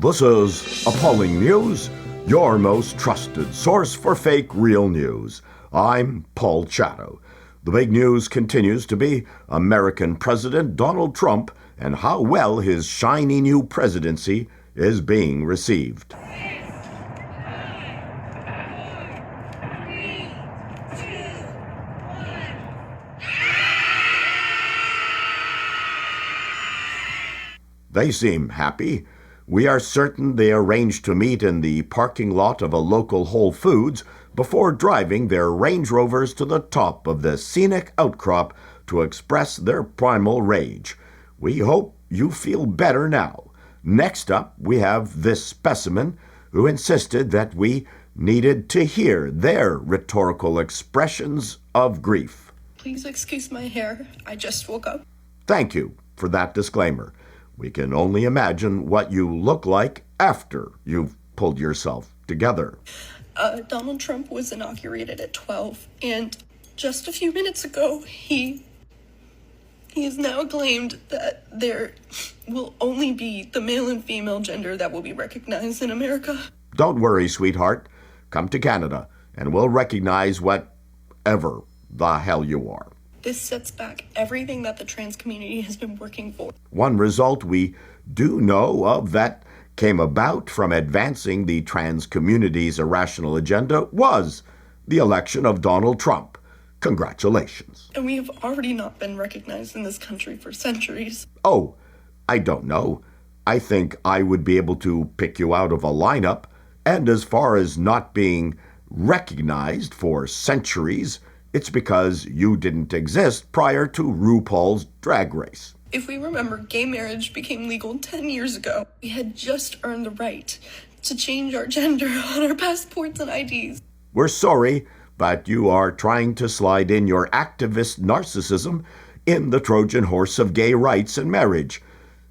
This is Appalling News, your most trusted source for fake real news. I'm Paul Chatto. The big news continues to be American President Donald Trump and how well his shiny new presidency is being received. They seem happy. We are certain they arranged to meet in the parking lot of a local Whole Foods before driving their Range Rovers to the top of the scenic outcrop to express their primal rage. We hope you feel better now. Next up, we have this specimen who insisted that we needed to hear their rhetorical expressions of grief. Please excuse my hair. I just woke up. Thank you for that disclaimer. We can only imagine what you look like after you've pulled yourself together. Donald Trump was inaugurated at 12, and just a few minutes ago, he has now claimed that there will only be the male and female gender that will be recognized in America. Don't worry, sweetheart. Come to Canada, and we'll recognize whatever the hell you are. This sets back everything that the trans community has been working for. One result we do know of that came about from advancing the trans community's irrational agenda was the election of Donald Trump. Congratulations. And we have already not been recognized in this country for centuries. Oh, I don't know. I think I would be able to pick you out of a lineup, and as far as not being recognized for centuries, it's because you didn't exist prior to RuPaul's Drag Race. If we remember, gay marriage became legal 10 years ago. We had just earned the right to change our gender on our passports and IDs. We're sorry, but you are trying to slide in your activist narcissism in the Trojan horse of gay rights and marriage.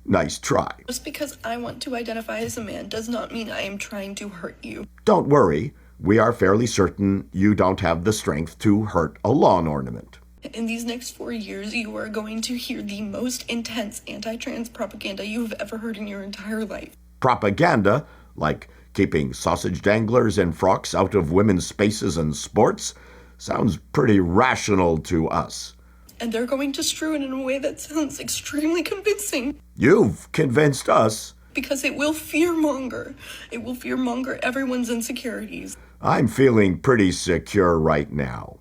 Nice try. Just because I want to identify as a man does not mean I am trying to hurt you. Don't worry. We are fairly certain you don't have the strength to hurt a lawn ornament. In these next 4 years, you are going to hear the most intense anti-trans propaganda you have ever heard in your entire life. Propaganda, like keeping sausage danglers and frocks out of women's spaces and sports, sounds pretty rational to us. And they're going to strew it in a way that sounds extremely convincing. You've convinced us. Because it will fearmonger. It will fearmonger everyone's insecurities. I'm feeling pretty secure right now.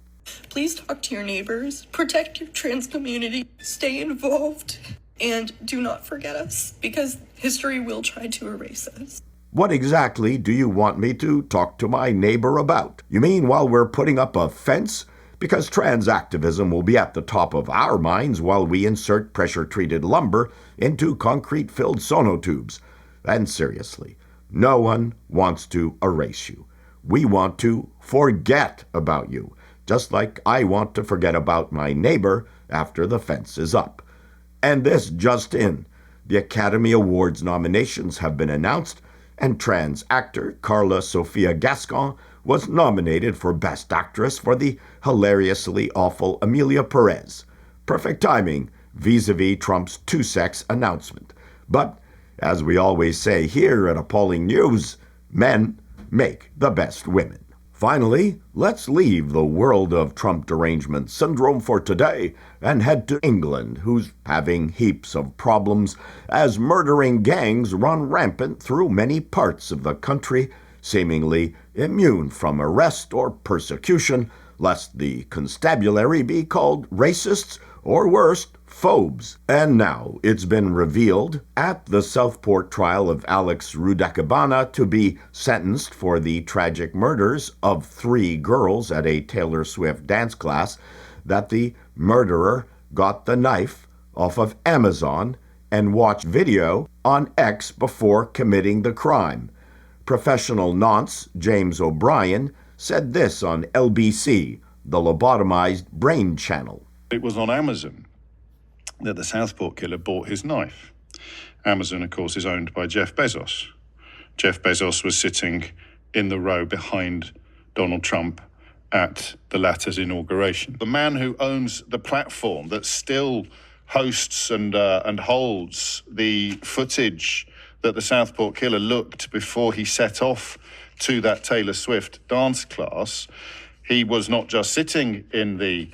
Please talk to your neighbors, protect your trans community, stay involved, and do not forget us, because history will try to erase us. What exactly do you want me to talk to my neighbor about? You mean while we're putting up a fence? Because trans activism will be at the top of our minds while we insert pressure-treated lumber into concrete-filled sonotubes. And seriously, no one wants to erase you. We want to forget about you, just like I want to forget about my neighbor after the fence is up. And this just in. The Academy Awards nominations have been announced, and trans actor Carla Sofia Gascon was nominated for Best Actress for the hilariously awful Amelia Perez. Perfect timing vis-a-vis Trump's two-sex announcement. But, as we always say here at Appalling News, men make the best women. Finally, let's leave the world of Trump derangement syndrome for today and head to England, who's having heaps of problems as murdering gangs run rampant through many parts of the country, seemingly immune from arrest or persecution, lest the constabulary be called racists or worse, phobes. And now it's been revealed at the Southport trial of Alex Rudakabana to be sentenced for the tragic murders of 3 girls at a Taylor Swift dance class that the murderer got the knife off of Amazon and watched video on X before committing the crime. Professional nonce James O'Brien said this on LBC, the lobotomized brain channel. It was on Amazon that the Southport killer bought his knife. Amazon, of course, is owned by Jeff Bezos. Jeff Bezos was sitting in the row behind Donald Trump at the latter's inauguration. The man who owns the platform that still hosts and holds the footage that the Southport killer looked before he set off to that Taylor Swift dance class. He was not just sitting in the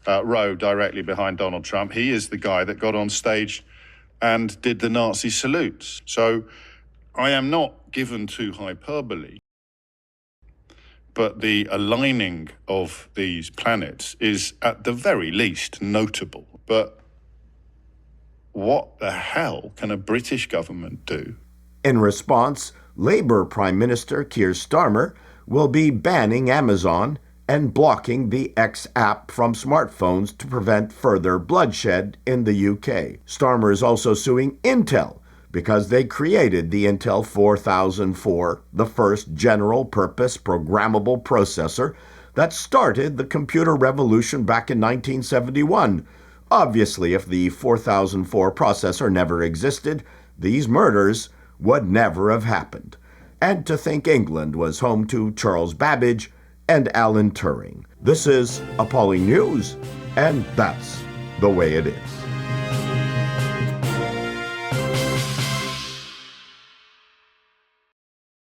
row directly behind Donald Trump. He is the guy that got on stage and did the Nazi salutes. So I am not given to hyperbole, but the aligning of these planets is at the very least notable. But what the hell can a British government do? In response, Labour Prime Minister Keir Starmer will be banning Amazon and blocking the X app from smartphones to prevent further bloodshed in the UK. Starmer is also suing Intel because they created the Intel 4004, the first general-purpose programmable processor that started the computer revolution back in 1971. Obviously, if the 4004 processor never existed, these murders would never have happened. And to think England was home to Charles Babbage and Alan Turing. This is Appalling News, and that's the way it is.